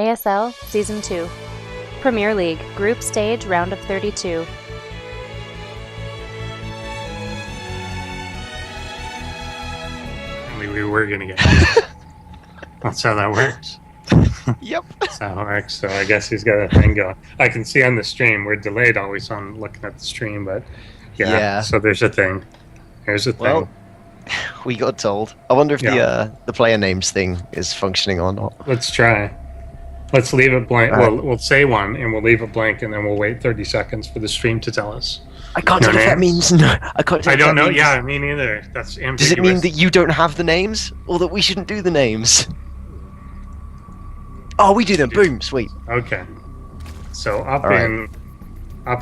ASL Season 2. Premier League Group Stage Round of 32. We were going to get That's how that works. Yep. That's how it works. So I guess he's got a thing going. I can see on the stream, we're delayed always on looking at the stream, but yeah. So there's a thing. There's a thing. Well, we got told. I wonder if the player names thing is functioning or not. Let's try. Let's leave it blank. We'll say one and we'll leave it blank, and then we'll wait 30 seconds for the stream to tell us. I can't tell if that means no. I don't know. Yeah, me neither. That's ambiguous. Does it mean that you don't have the names, or that we shouldn't do the names? Oh, we do them. Boom, sweet. Okay. So up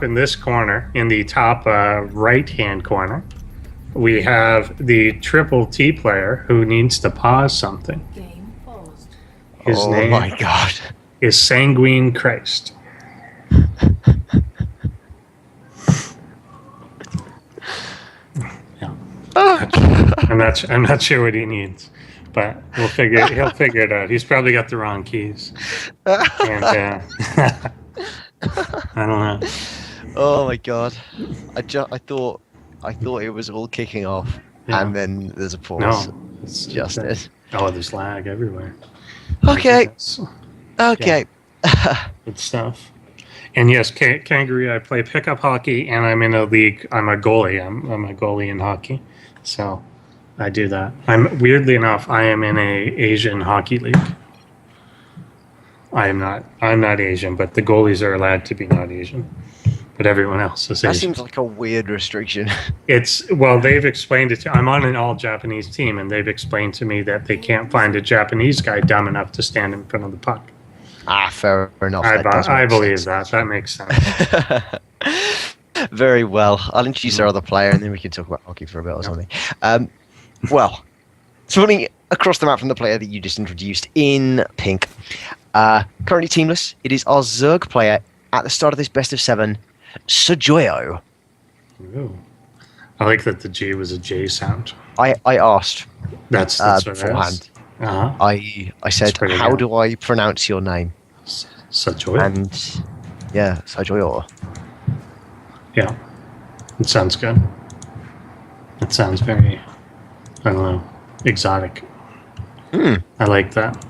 in this corner, in the top right-hand corner, we have the triple T player who needs to pause something. Game paused. His name my God. is Sanguine Christ. I'm not sure what he needs, but he'll figure it out. He's probably got the wrong keys. And I don't know. Oh my God. I thought it was all kicking off, and then there's a pause. No, it's just it. Oh, there's lag everywhere. Okay. Okay. Good stuff. And yes, Kangaroo, I play pickup hockey, and I'm in a league. I'm a goalie. I'm a goalie in hockey, so I do that. Weirdly enough, I am in a Asian hockey league. I'm not Asian, but the goalies are allowed to be not Asian. But everyone else is Asian. That seems like a weird restriction. They've explained it to. I'm on an all Japanese team, and they've explained to me that they can't find a Japanese guy dumb enough to stand in front of the puck. Fair enough. I believe that. That makes sense. Very well. I'll introduce our other player, and then we can talk about hockey for a bit or something. Running across the map from the player that you just introduced in pink. Currently teamless. It is our Zerg player at the start of this best of 7, Sagioio. Ooh. I like that the G was a J sound. I asked. That's beforehand. Uh-huh. I said, how do I pronounce your name? Sagioio. And Sagioio. Yeah, it sounds good. It sounds very, I don't know, exotic. I like that.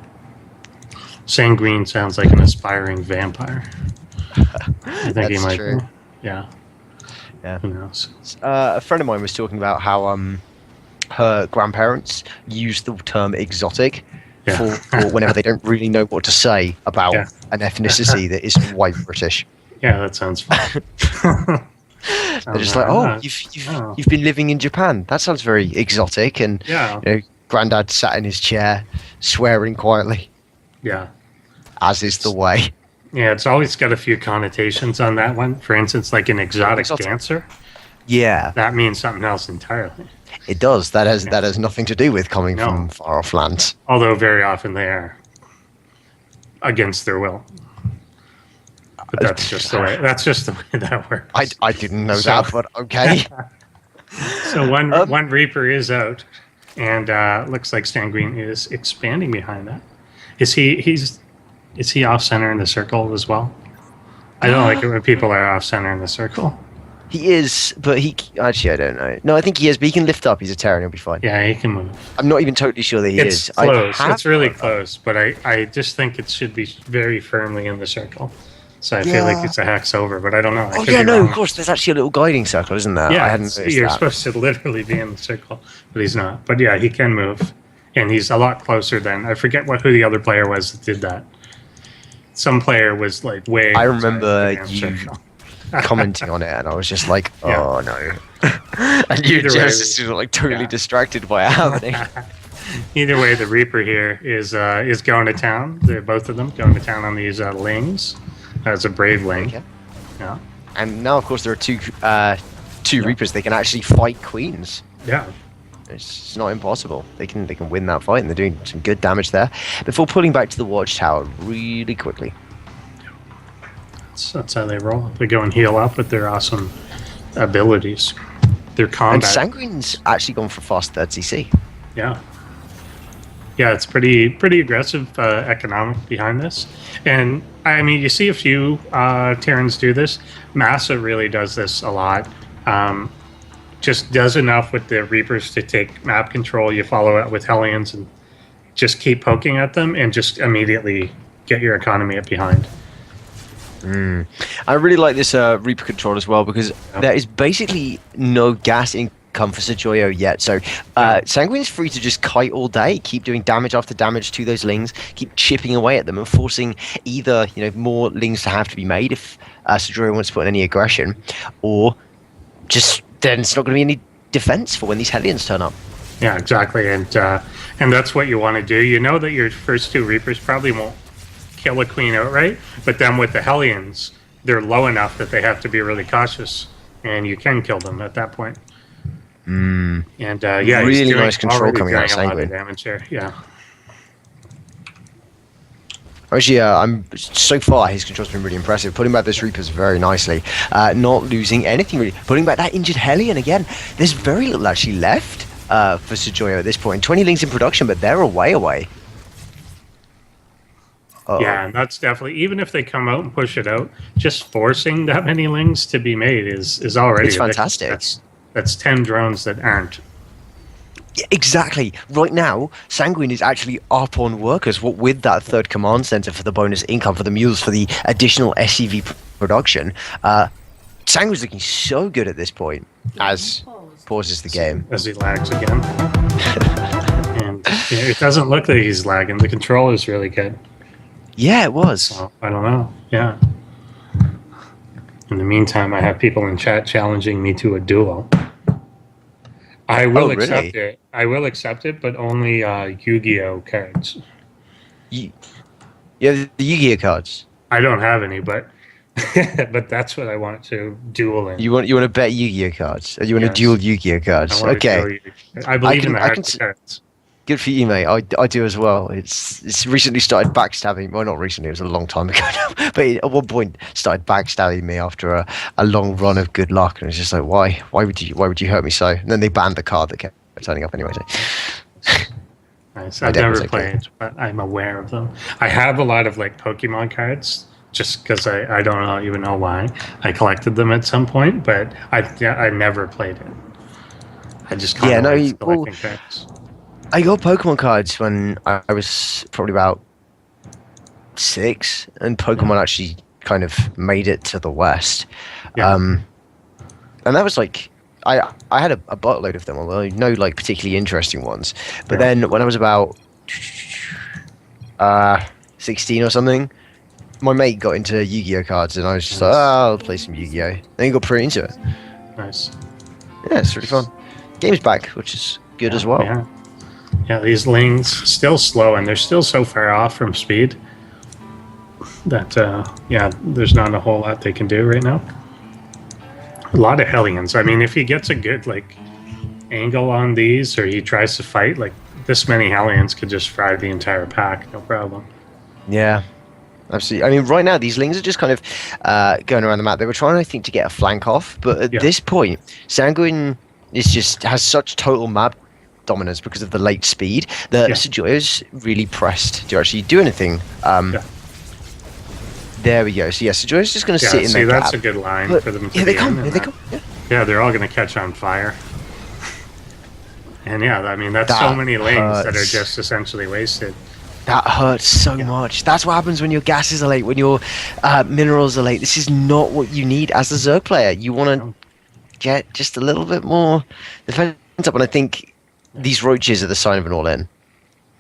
Sanguine sounds like an aspiring vampire. I think he might be. Yeah. Who knows? A friend of mine was talking about how her grandparents use the term exotic for whenever they don't really know what to say about an ethnicity that isn't white British. Yeah, that sounds fun. They're just like, you've been living in Japan. That sounds very exotic. And Granddad sat in his chair, swearing quietly. Yeah. As is the way. Yeah, it's always got a few connotations on that one. For instance, like an exotic dancer. Yeah. That means something else entirely. It does. That has nothing to do with coming from far off lands. Although very often they are against their will. But that's just the way that works. I didn't know that, but okay. So one Reaper is out, and looks like Sanguine is expanding behind that. Is he off center in the circle as well? I don't like it when people are off center in the circle. He is, but I don't know. No, I think he is, but he can lift up. He's a Terran, he'll be fine. Yeah, he can move. I'm not even totally sure that he is. It's close. It's really close, but I just think it should be very firmly in the circle. So I feel like it's a hex over, but I don't know. Of course. There's actually a little guiding circle, isn't there? Yeah, I hadn't noticed you're that. supposed to literally be in the circle, but he's not. But yeah, he can move, and he's a lot closer than, I forget who the other player was that did that. Some player was like way. I remember you commenting on it, and I was just like, oh no. And you just like totally distracted by it happening. Either way, the Reaper here is going to town. They're both of them going to town on these lings. As a brave ling. Okay. Yeah. And now, of course, there are two Reapers. They can actually fight queens. Yeah. It's not impossible. They can win that fight, and they're doing some good damage there. Before pulling back to the watchtower really quickly. That's how they roll. They go and heal up with their awesome abilities. Their combat. And Sanguine's actually gone for fast 3rd CC. Yeah. Yeah, it's pretty aggressive economic behind this, and I mean you see a few Terrans do this. Massa really does this a lot. Um, just does enough with the Reapers to take map control. You follow it with Hellions and just keep poking at them, and just immediately get your economy up behind. I really like this Reaper control as well because there is basically no gas income for Sagioio yet. So Sanguine's free to just kite all day, keep doing damage after damage to those lings, keep chipping away at them and forcing either more lings to have to be made if Sagioio wants to put in any aggression, or just then it's not going to be any defense for when these Hellions turn up. Yeah, exactly, and that's what you want to do. You know that your first two Reapers probably won't kill a queen outright, but then with the Hellions, they're low enough that they have to be really cautious, and you can kill them at that point. And yeah, really nice control coming out of Sanguine. Damage here, yeah. Actually, so far his control's been really impressive. Putting back those Reapers very nicely, not losing anything really. Putting back that injured Hellion again. There's very little actually left for Sagioio at this point. 20 lings in production, but they're away. Yeah, and that's definitely, even if they come out and push it out, just forcing that many lings to be made is already it's fantastic. That's 10 drones that aren't. Yeah, exactly. Right now, Sanguine is actually up on workers. What with that third command center for the bonus income for the mules for the additional SCV production. Sanguine's looking so good at this point as pauses the game as he lags again. And it doesn't look like he's lagging. The control is really good. Yeah, it was. Well, I don't know. Yeah. In the meantime, I have people in chat challenging me to a duel. I will accept it. I will accept it, but only Yu-Gi-Oh cards. You have the Yu-Gi-Oh cards? I don't have any, but but that's what I want to duel in. You want to bet Yu-Gi-Oh cards? Or you want to duel Yu-Gi-Oh cards? Okay. I believe in the cards. Good for you, mate. I do as well. It's recently started backstabbing. Well, not recently. It was a long time ago now. But at one point, started backstabbing me after a long run of good luck, and it's just like, why would you hurt me so? And then they banned the card that kept turning up anyway. So. Nice. I've never played, but I'm aware of them. I have a lot of like Pokemon cards, just because I don't even know why. I collected them at some point, but I never played it. I just kind of like collecting cards. I got Pokemon cards when I was probably about 6, and Pokemon actually kind of made it to the West. Yeah. And that was like, I had a buttload of them, although no like particularly interesting ones. But then when I was about 16 or something, my mate got into Yu-Gi-Oh cards, and I was just like, I'll play some Yu-Gi-Oh. Then he got pretty into it. Nice. Yeah, it's really fun. Game's back, which is good as well. Yeah. Yeah, these lings still slow, and they're still so far off from speed that there's not a whole lot they can do right now. A lot of Hellions. I mean, if he gets a good like angle on these, or he tries to fight, like this many Hellions could just fry the entire pack, no problem. Yeah, absolutely. I mean, right now these lings are just kind of going around the map. They were trying, I think, to get a flank off, but at this point, Sanguine has such total map dominance because of the late speed that Sagioio's really pressed to actually do anything. There we go. So Sagioio's just going to sit in the gap. That's a good line for them to Here they come. Yeah, they're all going to catch on fire. And I mean, that's so many lanes that are just essentially wasted. That hurts so much. That's what happens when your gases are late, when your minerals are late. This is not what you need as a Zerg player. You want to get just a little bit more defense up, and I think these roaches are the sign of an all-in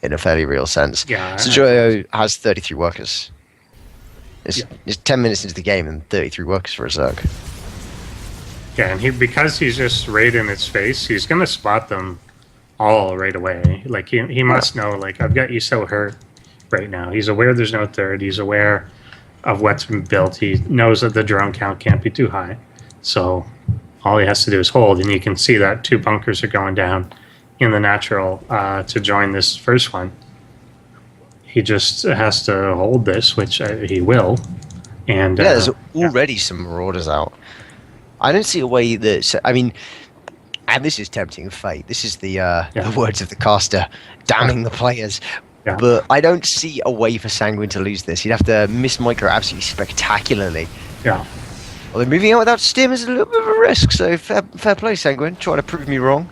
a fairly real sense. Yeah. Sagioio has 33 workers. It's 10 minutes into the game and 33 workers for a Zerg. Yeah, and because he's just right in its face, he's going to spot them all right away. Like, he must know, like, I've got you so hurt right now. He's aware there's no third. He's aware of what's been built. He knows that the drone count can't be too high. So all he has to do is hold, and you can see that 2 bunkers are going down in the natural to join this first one. He just has to hold this, which he will. And there's already some marauders out. I don't see a way that... I mean, And this is tempting fate. This is the words of the caster, damning the players. Yeah. But I don't see a way for Sanguine to lose this. He'd have to miss micro absolutely spectacularly. Yeah. Although moving out without stim is a little bit of a risk, so fair play, Sanguine. Trying to prove me wrong.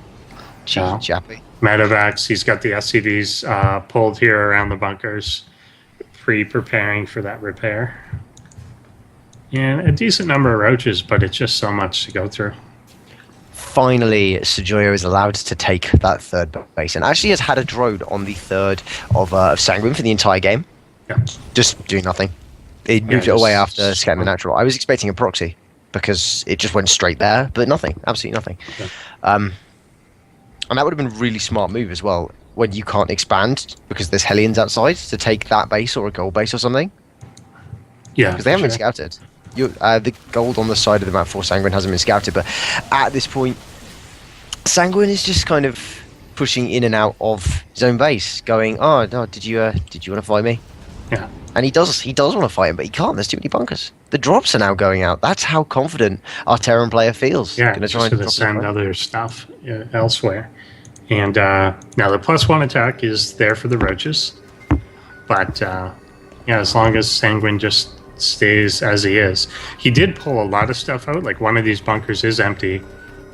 Cheeky chappy. Medevacs, he's got the SCVs pulled here around the bunkers, preparing for that repair. And a decent number of roaches, but it's just so much to go through. Finally, Sagioio is allowed to take that third base, and actually has had a drone on the third of Sanguine for the entire game. Yeah. Just doing nothing. It moved it away after scanning the natural. I was expecting a proxy because it just went straight there, but nothing. Absolutely nothing. Yeah. And that would have been a really smart move as well when you can't expand because there's Hellions outside to take that base or a gold base or something. Yeah. Because they haven't been scouted. The gold on the side of the map for Sanguine hasn't been scouted, but at this point, Sanguine is just kind of pushing in and out of his own base, going, "Oh no, did you want to fight me?" Yeah. And he does want to fight him, but he can't. There's too many bunkers. The drops are now going out. That's how confident our Terran player feels. Yeah, just going to send other stuff elsewhere. And now the +1 attack is there for the roaches, but as long as Sanguine just stays as he is. He did pull a lot of stuff out. Like one of these bunkers is empty,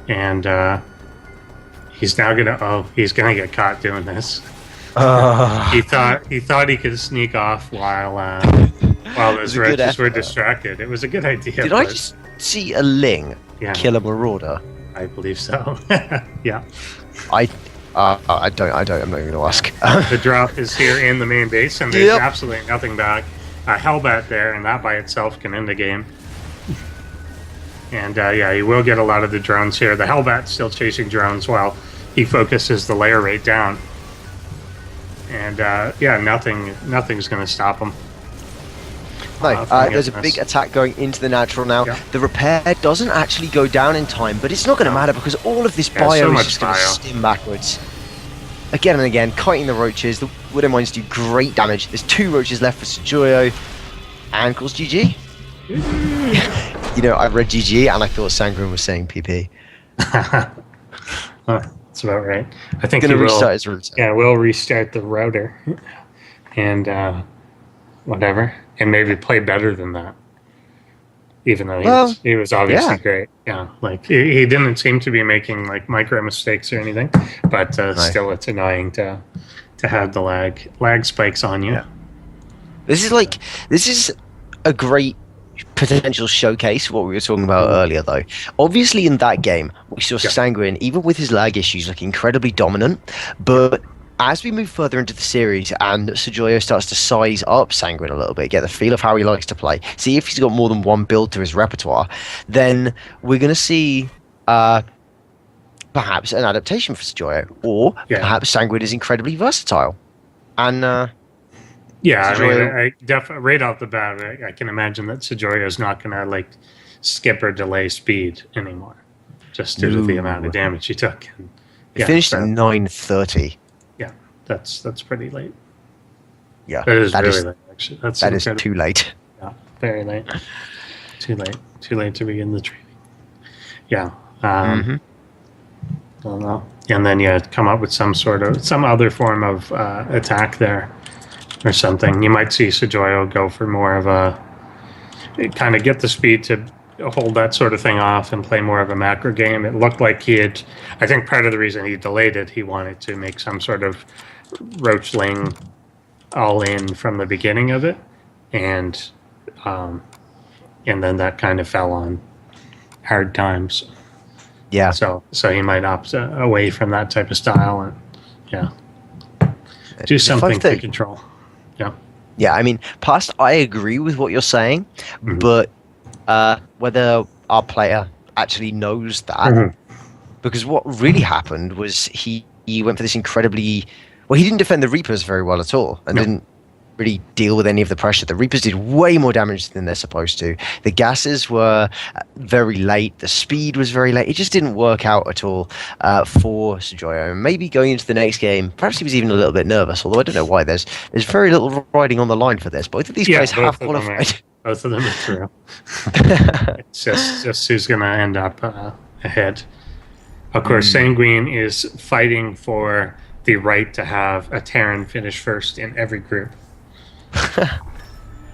and he's now he's gonna get caught doing this. He thought he could sneak off while those roaches were distracted. It was a good idea. Did I just see a Ling kill a marauder? I believe so. Yeah. I'm not even going to ask. The drop is here in the main base, and there's absolutely nothing back. Hellbat there, and that by itself can end the game. And he will get a lot of the drones here. The Hellbat's still chasing drones while he focuses the layer rate down. And nothing's going to stop him. No, there's a big attack going into the natural now. Yeah. The repair doesn't actually go down in time, but it's not going to matter because all of this bio is just going to stim backwards. Again and again, kiting the roaches. The Widow Mines do great damage. There's 2 roaches left for Sagioio. And calls GG. I read GG and I thought Sanguine was saying PP. That's about right. I think he will restart his router. Yeah, we'll restart the router. And whatever. And maybe play better than that. Even though he was obviously great. Yeah, like he didn't seem to be making like micro mistakes or anything, but still it's annoying to have the lag spikes on you. Yeah. This is a great potential showcase for what we were talking about earlier though. Obviously in that game we saw Sanguine, even with his lag issues, look incredibly dominant, but as we move further into the series and Sagioio starts to size up Sanguine a little bit, get the feel of how he likes to play, see if he's got more than one build to his repertoire, then we're going to see perhaps an adaptation for Sagioio, or perhaps Sanguine is incredibly versatile. And I definitely right off the bat, I can imagine that Sagioio is not going to like skip or delay speed anymore, just due to the amount of damage he took. And, he finished at 930. That's pretty late. Yeah, that is really late. Actually, that is too late. Yeah, very late. Too late to begin the training. Yeah. I don't know. And then come up with some other form of attack there, or something. You might see Sagioio go for more of a kind of get the speed to hold that sort of thing off and play more of a macro game. It looked like I think part of the reason he delayed it, he wanted to make some sort of roachling all in from the beginning of it, and then that kind of fell on hard times. Yeah. So he might opt away from that type of style and do something to control. Yeah. Yeah, I mean, I agree with what you're saying, but whether our player actually knows that, because what really happened was he went for this incredibly he didn't defend the Reapers very well at all, and didn't really deal with any of the pressure. The Reapers did way more damage than they're supposed to. The gases were very late. The speed was very late. It just didn't work out at all for Sagioio. Maybe going into the next game, perhaps he was even a little bit nervous, although I don't know why. There's very little riding on the line for this. Both of these players have qualified. Both of them are true. It's just who's going to end up ahead. Of course, Sanguine is fighting for the right to have a Terran finish first in every group.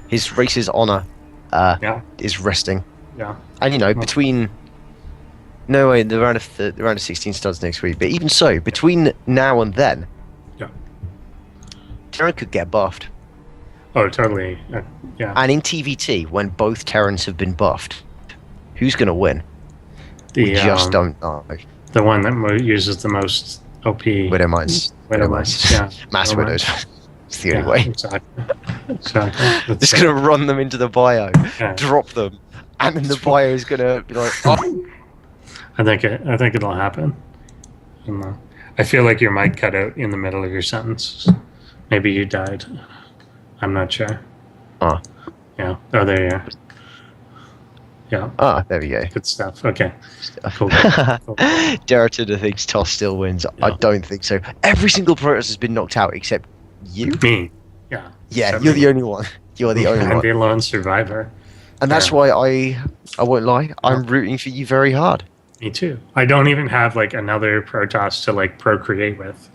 His race's honor is resting. Yeah. And between the round of 16 starts next week, but even so, between now and then, Terran could get buffed. Oh, totally. Yeah. And in TVT, when both Terrans have been buffed, who's going to win? We just don't know. The one that uses the most OP Widow Mites. Yeah. Mass Widows. It's the only way. Exactly. It's going to run them into the bio, drop them, and then the bio is going to be like, oh. I think it'll happen. I feel like your mic cut out in the middle of your sentence. Maybe you died. I'm not sure. Oh. Yeah. Oh, there you are. Yeah. Ah, there we go. Good stuff. Okay. Cool. Deratina thinks Toss still wins. Yeah. I don't think so. Every single Protoss has been knocked out except you. Me. Yeah. Yeah, you're the only one. You're the only one. I'm the lone survivor. And that's why I won't lie, I'm rooting for you very hard. Me too. I don't even have like another Protoss to like procreate with.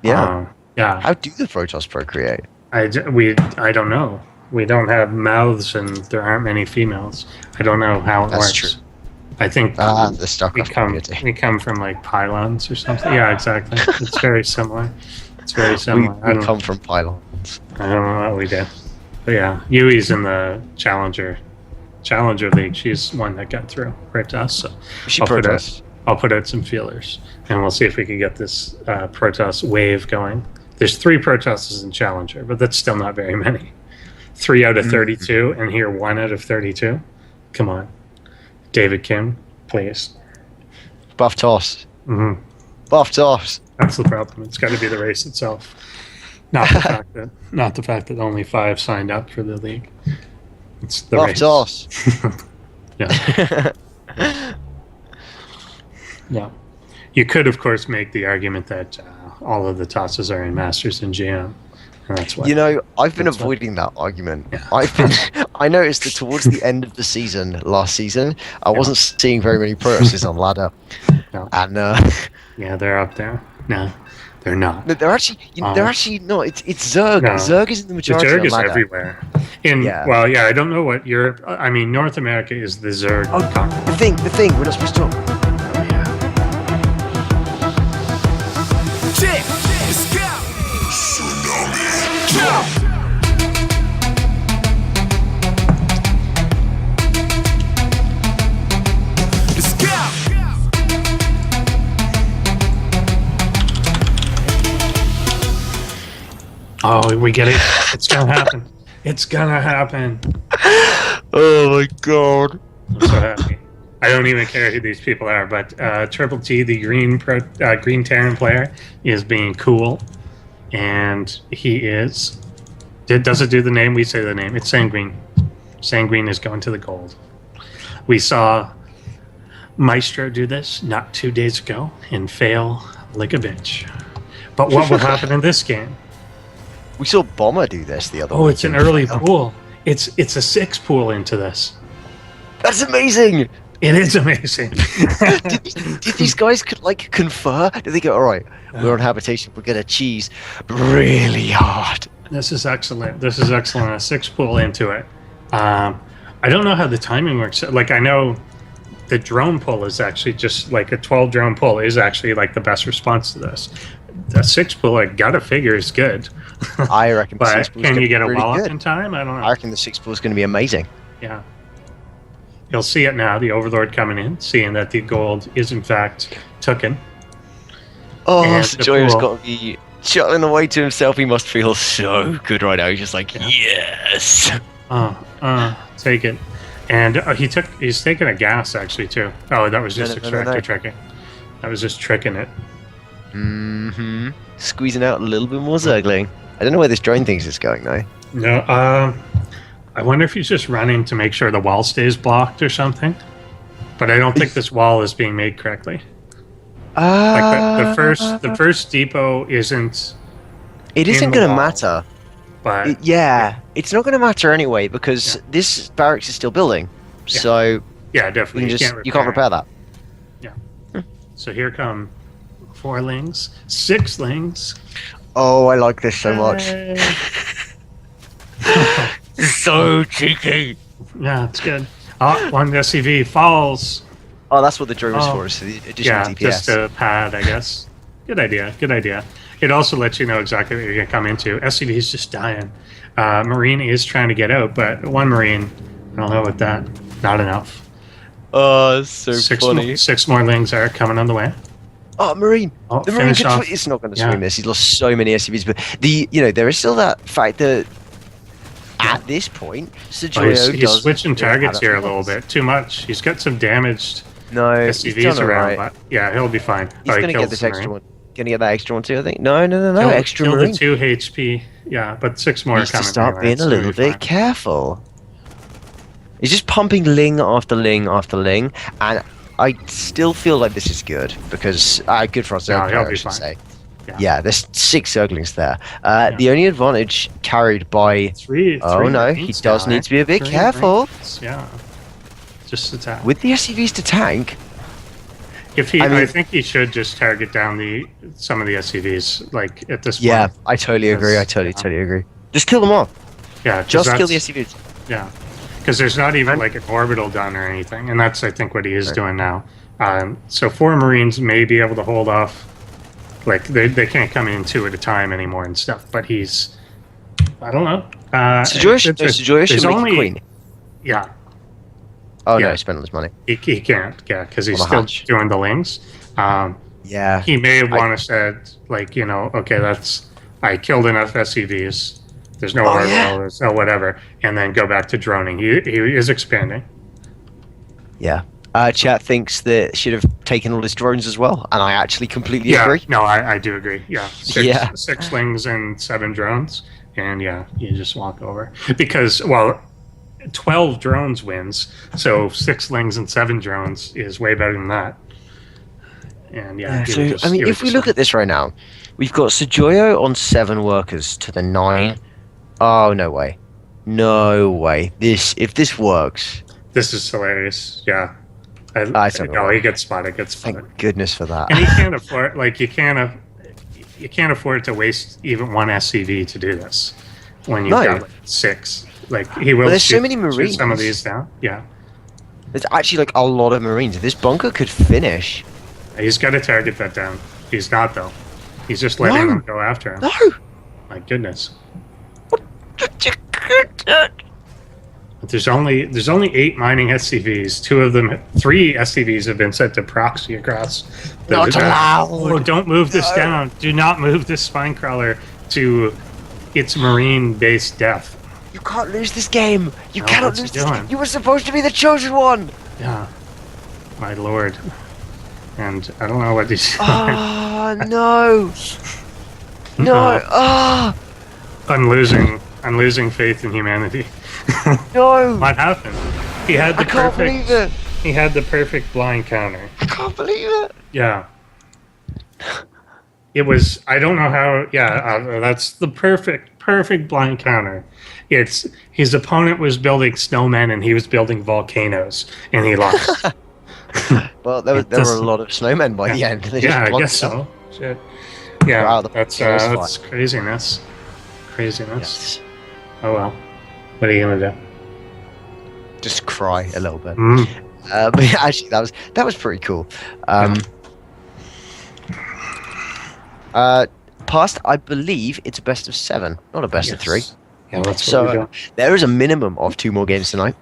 Yeah. Yeah. How do the Protoss procreate? I don't know. We don't have mouths and there aren't many females. I don't know how it works. That's true. I think the StarCraft we come from like pylons or something. Yeah, exactly. It's very similar. It's very similar. We come from pylons. I don't know what we did. But yeah, Yui's in the Challenger League. She's one that got through right to us. So I'll put out some feelers and we'll see if we can get this Protoss wave going. There's 3 Protosses in Challenger, but that's still not very many. 3 out of 32, and here 1 out of 32. Come on, David Kim, please. Buff Toss. Mm-hmm. Buff Toss. That's the problem. It's got to be the race itself, not the fact that only 5 signed up for the league. It's the Buff race. Toss. Yeah. Yeah. You could, of course, make the argument that all of the tosses are in Masters and GM. And that's why. I've been avoiding that argument. Yeah. I noticed that towards the end of the season, last season, I wasn't seeing very many Protosses on ladder. No. And yeah, they're up there. No, they're not. No, they're actually not. It's Zerg. No. Zerg is in the majority. The Zerg is ladder. Everywhere. I don't know what Europe. I mean, North America is the Zerg. Oh, the thing. We're not supposed to talk. Oh, we get it. It's gonna happen. It's gonna happen. Oh my god. I'm so happy. I don't even care who these people are, but Triple T, the green Terran player, is being cool. And he is... Does it do the name? We say the name. It's Sanguine. Sanguine is going to the gold. We saw Maestro do this not 2 days ago and fail like a bitch. But what will happen in this game? We saw Bomber do this the other week. Oh, it's an early pool. It's a 6 pool into this. That's amazing! It is amazing. did these guys confer? Did they go, all right, we're on habitation, we're going to cheese really hard? This is excellent. A 6 pool into it. I don't know how the timing works. Like, I know the drone pull is actually just like a 12 drone pull is actually like the best response to this. A 6 pull, I gotta figure, is good. I reckon. But can you get a wallop in time? I don't know. I reckon the 6 pool is going to be amazing. Yeah. You'll see it now, the Overlord coming in, seeing that the gold is in fact tooken. Oh, Sagioio's got to be chuckling away to himself. He must feel so good right now. He's just like, yes. Take it. And he's taking a gas actually too. Oh, that was just extractor tricking. That was just tricking it. Mm-hmm. Squeezing out a little bit more Zergling. I don't know where this drone thinks it's going though. No, I wonder if he's just running to make sure the wall stays blocked or something. But I don't think this wall is being made correctly. Like the first depot isn't. It isn't going to matter. But it's not going to matter anyway because this barracks is still building. Yeah. So yeah, definitely you can't repair that. Yeah. So here come 4 lings, 6 lings. Oh, I like this so much. So cheeky. Yeah, it's good. Oh, one SCV falls. Oh, that's what the drone is Oh. for, is the additional Yeah, DPS. just a pad, I guess. Good idea. Good idea. It also lets you know exactly what you're going to come into. SCV is just dying. Marine is trying to get out, but 1 Marine, I don't know about that. Not enough. Oh, it's so 6 more lings are coming on the way. Oh, Marine. Oh, The Marine finish off. it's not going to swing this. He's lost so many SCVs, but there is still that fact that at this point, Sagioio he's switching targets here a little bit. Too much. He's got some damaged SCVs around, but yeah, he'll be fine. He's going to get this extra one. Going to get that extra one too, I think. No. Extra kill Marine. The 2 HP. Yeah, but 6 more are coming. Needs to start being a little bit careful. He's just pumping ling after ling after ling, and I still feel like this is good because good for us. He'll be fine. Say. Yeah. Yeah, there's 6 Zerglings there. The only advantage carried by... Three he does need to be a bit careful. Yeah. Just attack. With the SCVs to tank... I think he should just target down some of the SCVs, like, at this point. Yeah, I totally agree. I totally agree. Just kill them all. Yeah. Just kill the SCVs. Yeah. Because there's not even, like, an orbital done or anything, and that's, I think, what he is doing now. So 4 Marines may be able to hold off. Like, they can't come in 2 at a time anymore and stuff, but he's... I don't know. Sagioio should make a queen. Yeah. Oh, no, he spent all his money. He can't, because he's still doing the lings. Yeah. He may have wanted to said, like, okay, I killed enough SCVs. There's no orbital, there's no whatever, and then go back to droning. He is expanding. Yeah. Chat thinks that should have taken all his drones as well, and I actually completely agree. No, I do agree. Yeah. 6 lings and 7 drones, and yeah, you just walk over. Because, 12 drones wins, so 6 lings and 7 drones is way better than that. And if we look at this right now, we've got Sagioio on 7 workers to the 9. Oh, no way. No way. If this works... This is hilarious, yeah. He gets spotted, Thank goodness for that. And he can't afford, you can't afford to waste even 1 SCV to do this when you've got 6. Like, he will there's so many Marines. Some of these down. Yeah. There's actually, a lot of Marines. This bunker could finish. He's got to target that down. He's not, though. He's just letting them go after him. No! My goodness. There's only 8 mining SCVs. 3 SCVs have been sent to proxy across. Not allowed. Oh, don't move this down. Do not move this spine crawler to its marine-based death. You can't lose this game. You cannot lose this game. You were supposed to be the chosen one. Yeah. My lord. And I don't know what he's doing. Oh, no. No. Oh. I'm losing faith in humanity. No. What happened? He had the can't believe it. He had the perfect blind counter. I can't believe it. Yeah. It was, I don't know how, that's the perfect blind counter. His opponent was building snowmen and he was building volcanoes, and he lost. Well, there were a lot of snowmen by the end. I guess so. Shit. Yeah, wow, that's craziness. Yes. Oh well. What are you gonna do? Just cry a little bit. Mm. But actually, that was pretty cool. Past, I believe it's a best of 7, not a best of 3. Yeah, that's what we're doing. There is a minimum of 2 more games tonight.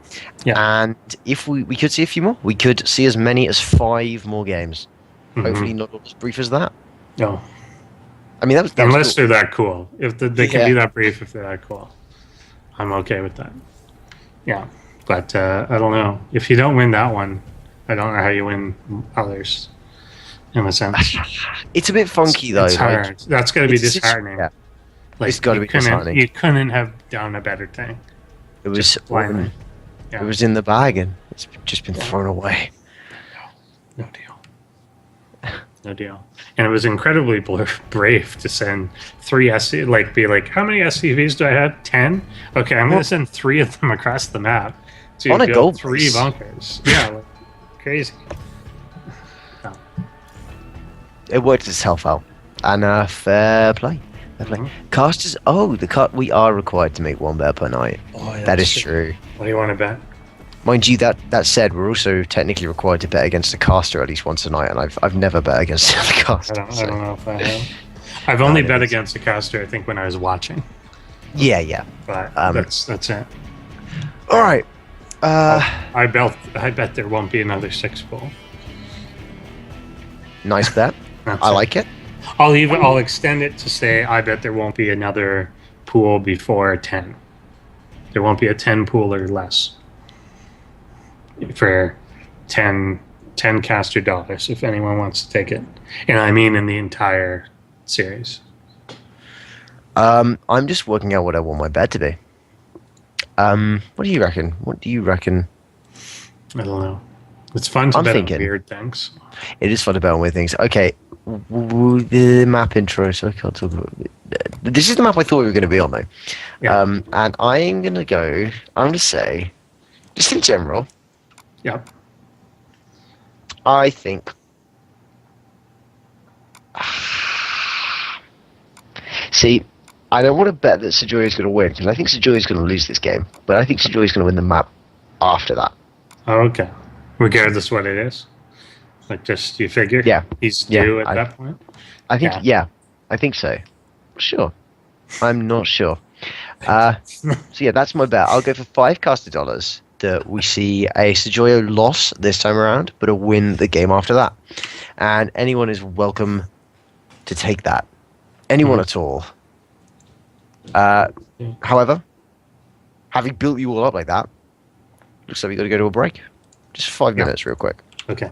Yeah. And if we could see a few more, we could see as many as 5 more games. Mm-hmm. Hopefully not as brief as that. No. I mean, that unless was they're that cool. If they can be that brief, if they're that cool, I'm okay with that. Yeah, but I don't know. If you don't win that one, I don't know how you win others. In a sense, it's a bit funky though. It's hard. That's got to be disheartening. Yeah. It's got to be disheartening. You couldn't have done a better thing. It was it was in the bag and it's just been thrown away. No deal. No deal. And it was incredibly brave to send 3 SCVs, be like, how many SCVs do I have? 10? Okay, I'm going to send 3 of them across the map to build 3 bunkers. Yeah, crazy. No. It worked itself out. And fair play. Fair play. Casters. Oh, we are required to make one bet per night. Oh, yeah, that is true. What do you want to bet? Mind you, that said, we're also technically required to bet against a caster at least once a night, and I've never bet against the caster. I don't know if I have. I've only bet against a caster, I think, when I was watching. Yeah. But that's it. All right. I bet there won't be another 6 pool. Nice bet. I like it. I'll extend it to say I bet there won't be another pool before 10. There won't be a 10 pool or less for 10 caster dollars if anyone wants to take it. And I mean in the entire series. I'm just working out what I want my bet to be. What do you reckon? I don't know. It's fun to bet on weird things. It is fun to bet on weird things. Okay, the map intro. So I can't talk about it. This is the map I thought we were going to be on, though. Yeah. And I'm going to say, just in general. Yep. I think. See, I don't want to bet that Sagioio is going to win because I think Sagioio is going to lose this game, but I think Sagioio is going to win the map after that. Oh, okay. Regardless what it is, like just you figure. Yeah. He's due at that point. I think. Yeah, I think so. Sure. I'm not sure. So yeah, that's my bet. I'll go for $5 caster dollars that we see a Sagioio loss this time around, but a win the game after that. And anyone is welcome to take that. Anyone at all. However, having built you all up like that, looks like we got to go to a break. Just 5 minutes real quick. Okay.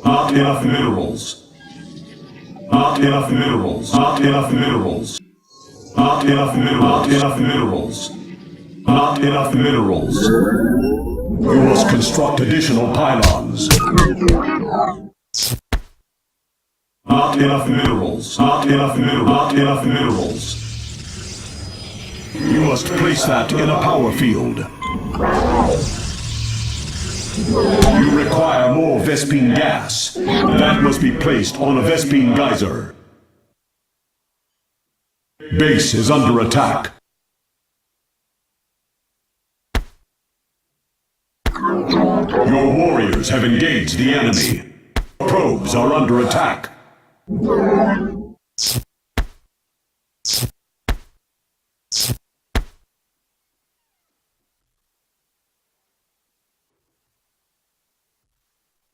Not enough minerals. Not enough minerals. Not enough minerals. Not enough minerals. Not enough minerals. Not enough minerals. We must construct additional pylons. Not enough minerals. Not enough minerals. Not enough minerals. You must place that in a power field. You require more Vespine gas. That must be placed on a Vespine geyser. Base is under attack. Your warriors have engaged the enemy. Probes are under attack.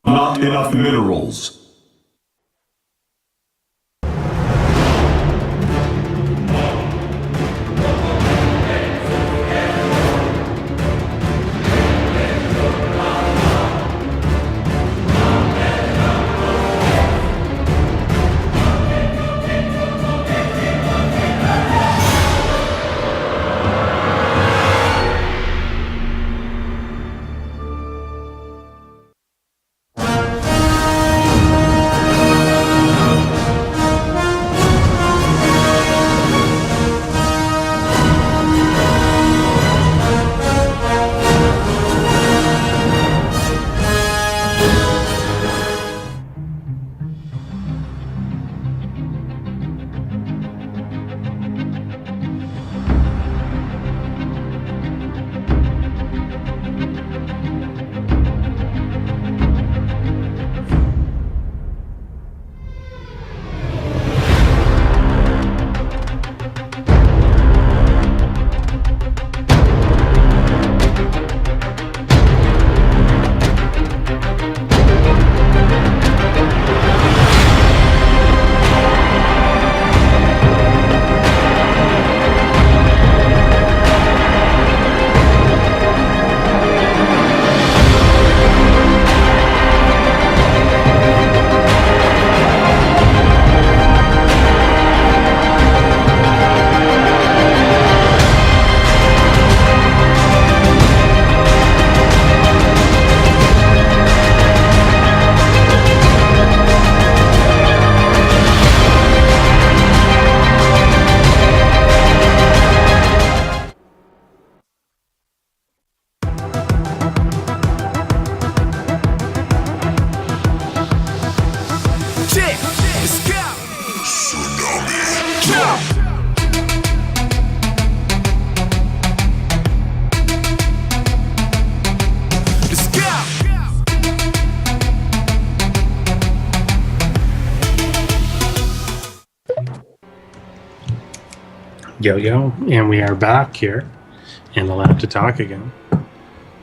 Not enough minerals. Yo, and we are back here and allowed to talk again.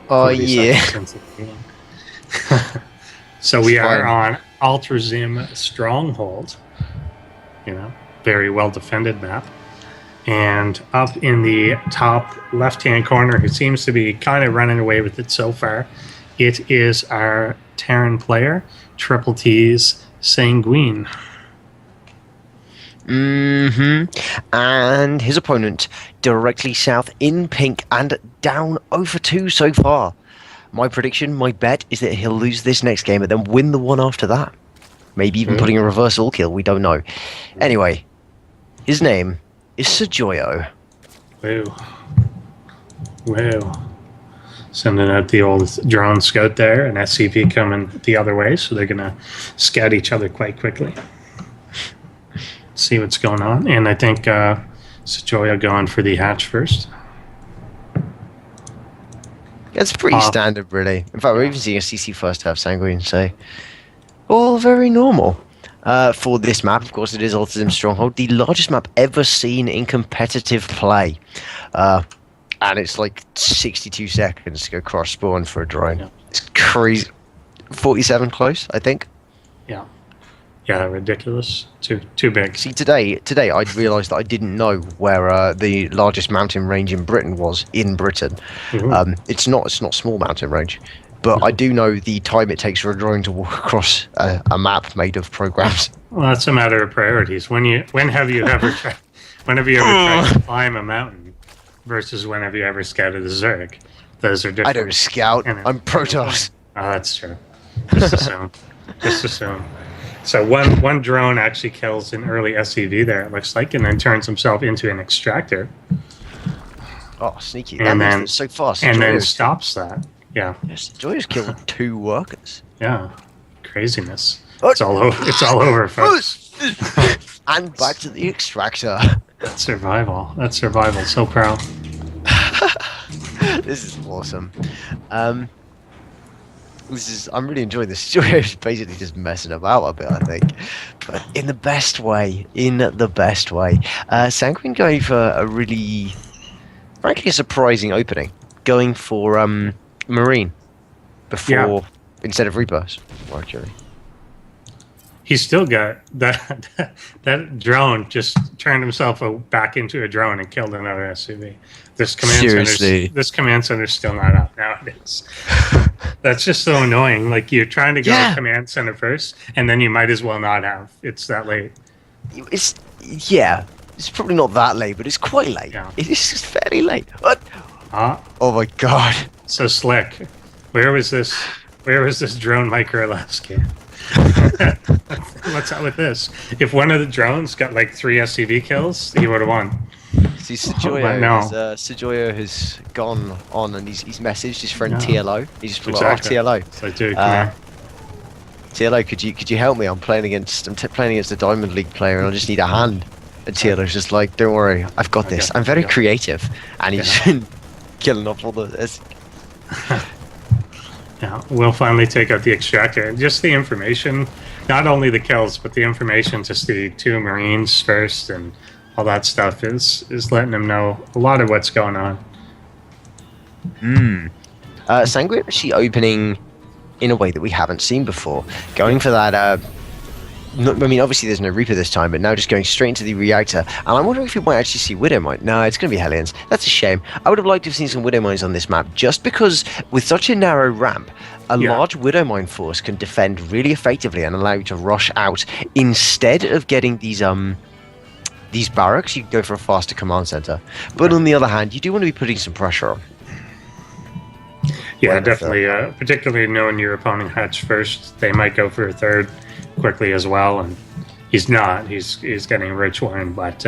Oh, yeah. So we are on Altrazim Stronghold, very well defended map. And up in the top left-hand corner, who seems to be kind of running away with it so far, it is our Terran player, Triple T's Sanguine. And his opponent directly south in pink and down 0-2 so far. My prediction, my bet, is that he'll lose this next game and then win the one after that. Maybe even putting a reverse all kill, we don't know. Anyway, his name is Sagioio. Wow. Sending out the old drone scout there, and SCP coming the other way, so they're going to scout each other quite quickly. See what's going on. And I think Sagioio going for the hatch first. It's pretty standard, really. In fact, we're even seeing a CC first half Sanguine, so all very normal. For this map, of course, it is Altrazim Stronghold, the largest map ever seen in competitive play. And it's like 62 seconds to go cross spawn for a drone. Yeah. It's crazy. 47 close, I think. Yeah, ridiculous. Too big. See, today I realised that I didn't know where the largest mountain range in Britain was in Britain. Mm-hmm. It's not small mountain range, but I do know the time it takes for a drone to walk across a map made of programs. Well, that's a matter of priorities. When have you ever tried to climb a mountain versus when have you ever scouted a Zerg? Those are different. I don't scout. I'm Protoss. Oh, that's true. Just assume. So one drone actually kills an early SCV there, it looks like, and then turns himself into an extractor. Oh, sneaky. And then so fast. And then stops that. Yeah. Yes, Joyous killed 2 workers. Yeah. Craziness. It's all over, folks. And back to the extractor. That's survival. That's survival. So proud. This is awesome. I'm really enjoying this. Sagioio's basically just messing about a bit, I think, but in the best way. Sanguine going for a really, frankly, a surprising opening, going for Marine before instead of Reapers. Actually, He's still got that drone just turned himself back into a drone and killed another SUV. This command center's still not up nowadays. That's just so annoying. Like, you're trying to go to command center first, and then you might as well not have. It's that late. It's probably not that late, but it's quite late. Yeah. It is fairly late. What? Oh my god! So slick. Where was this drone Micro Alaska? What's up with this? If one of the drones got like 3 SCV kills, he would have won. See, Sagioio has gone on and he's messaged his friend TLO. He's just put TLO. So, dude, come here. TLO, could you help me? I'm playing against a Diamond League player and I just need a hand. And TLO's just like, don't worry, I've got this. I'm very creative, and he's been killing off all the. Yeah, we'll finally take out the extractor. And just the information, not only the kills, but the information to the 2 Marines first and all that stuff is letting them know a lot of what's going on. Sanguine actually opening in a way that we haven't seen before. Going for that, obviously there's no Reaper this time, but now just going straight into the reactor. And I'm wondering if we might actually see Widow Mine. No, it's going to be Hellions. That's a shame. I would have liked to have seen some Widow Mines on this map, just because with such a narrow ramp, a large Widow Mine force can defend really effectively and allow you to rush out. Instead of getting these barracks, you can go for a faster command center. But on the other hand, you do want to be putting some pressure on. Yeah, definitely. Particularly knowing your opponent hatch first, they might go for a third quickly as well, and he's not. He's getting rich one, but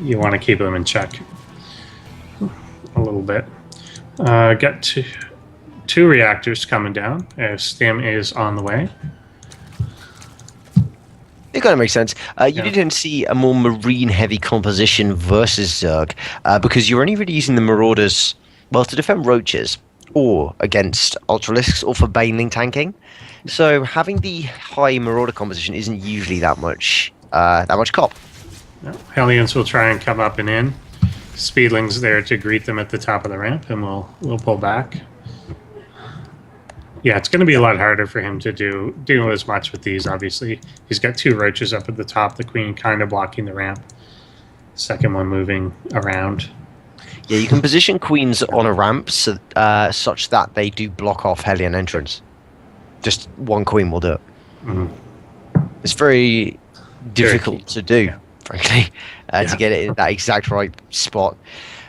you want to keep him in check a little bit. Got 2 reactors coming down. Stim is on the way. It kind of makes sense. You didn't see a more marine-heavy composition versus Zerg, because you're only really using the Marauders, well, to defend roaches, or against Ultralisks, or for baneling tanking. So having the high Marauder composition isn't usually that much cop. No, Hellions will try and come up and in. Speedling's there to greet them at the top of the ramp, and we'll pull back. Yeah, it's going to be a lot harder for him to do as much with these, obviously. He's got 2 roaches up at the top, the queen kind of blocking the ramp. Second one moving around. Yeah, you can position queens on a ramp such that they do block off Hellion entrance. Just one queen will do it. Mm-hmm. It's very difficult to do, frankly, to get it in that exact right spot.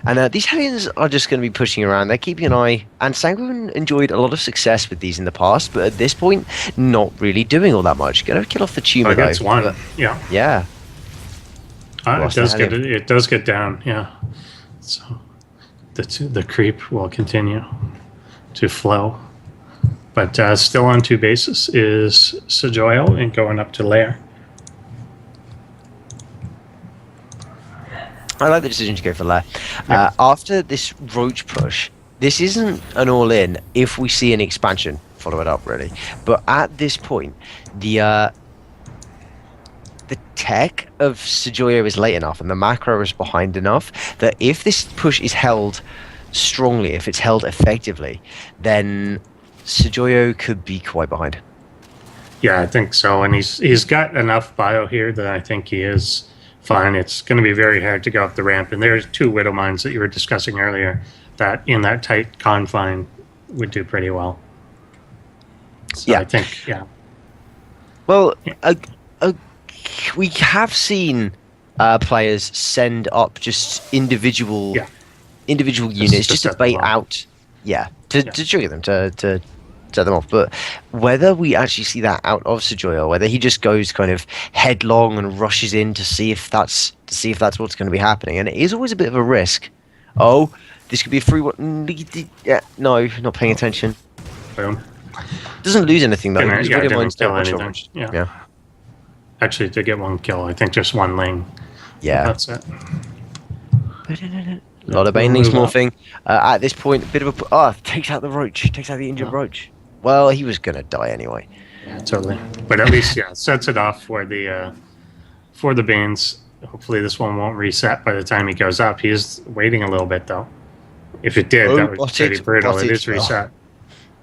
And these Hellions are just going to be pushing around. They're keeping an eye. And Sanguine enjoyed a lot of success with these in the past, but at this point, not really doing all that much. Going to kill off the tumor, though. That's one. Yeah. It does get down. Yeah. So the creep will continue to flow. But still on 2 bases is Sagioio and going up to Lair. I like the decision to go for Lair. After this Roach push, this isn't an all-in if we see an expansion. Follow it up, really. But at this point, the tech of Sagioio is late enough and the macro is behind enough that if this push is held strongly, if it's held effectively, then Sagioio could be quite behind. Yeah, I think so. And he's got enough bio here that I think he is fine. It's going to be very hard to go up the ramp. And there's 2 Widow Mines that you were discussing earlier that in that tight confine would do pretty well. So I think, Well, we have seen players send up just individual units just to bait out, to trigger them, to set them off. But whether we actually see that out of Sagioio, whether he just goes kind of headlong and rushes in to see if that's what's going to be happening, and it is always a bit of a risk. Oh, this could be a free one. Yeah, no, not paying attention. Boom. Doesn't lose anything though. Didn't kill anything. Yeah. Actually, to get 1 kill, I think just 1 ling Yeah. That's it. A lot of banelings morphing. At this point, a bit of a... takes out the roach. Takes out the injured roach. Well, he was going to die anyway. Yeah, totally. But at least, sets it off for the Banes. Hopefully this one won't reset by the time he goes up. He is waiting a little bit, though. If it did, that would be pretty brutal. It is reset.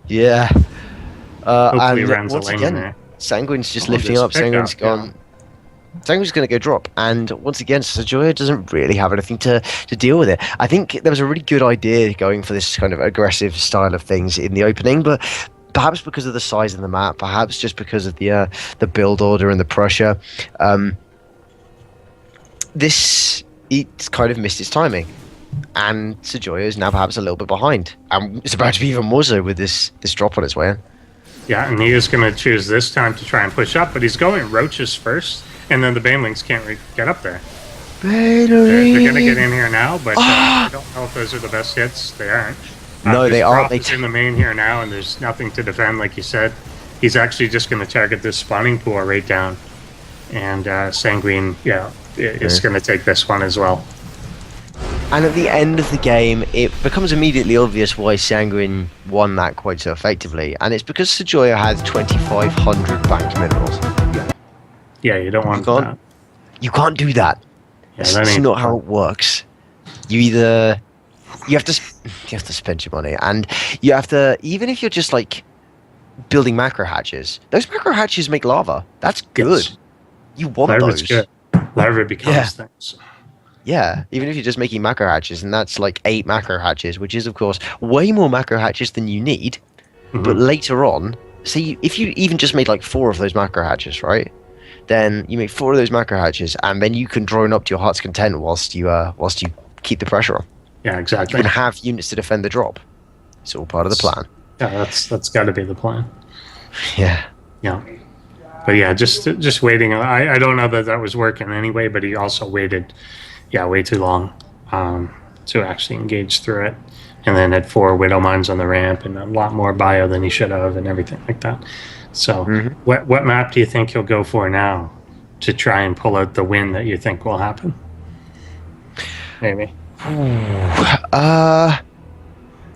Yeah. Hopefully and Ren's a once lane again, there. Sanguine's just lifting up. Sanguine's gone. Yeah. Sanguine's going to go drop. And once again, Sagioio doesn't really have anything to deal with it. I think there was a really good idea going for this kind of aggressive style of things in the opening, but perhaps because of the size of the map, perhaps just because of the build order and the pressure, it's kind of missed its timing. And Sagioio is now perhaps a little bit behind. And it's about to be even more so with this drop on its way in. Yeah, and he is going to choose this time to try and push up, but he's going roaches first, and then the banelings can't get up there. They're going to get in here now, but I don't know if those are the best hits. They aren't. No, they aren't. He's in the main here now, and there's nothing to defend, like you said. He's actually just going to target this spawning pool right down. And Sanguine, is going to take this one as well. And at the end of the game, it becomes immediately obvious why Sanguine won that quite so effectively. And it's because Sagioio had 2,500 banked minerals. Yeah, you don't want that. You can't do that. Yeah, that's not how it works. You have to spend your money, and you have to, even if you're just like building macro hatches, those macro hatches make lava. That's good. Yes. You want those. Good. Larva becomes things. Yeah, even if you're just making macro hatches, and that's like 8 macro hatches, which is of course way more macro hatches than you need. Mm-hmm. But later on, see, if you even just made like 4 of those macro hatches, right? Then you make 4 of those macro hatches, and then you can drone up to your heart's content whilst you keep the pressure on. Yeah, exactly. You can have units to defend the drop. It's all part of the plan. Yeah, that's got to be the plan. Yeah. Yeah. But yeah, just waiting. I don't know that was working anyway, but he also waited, way too long to actually engage through it. And then had 4 Widow Mines on the ramp and a lot more bio than he should have and everything like that. So what map do you think he'll go for now to try and pull out the win that you think will happen? Maybe.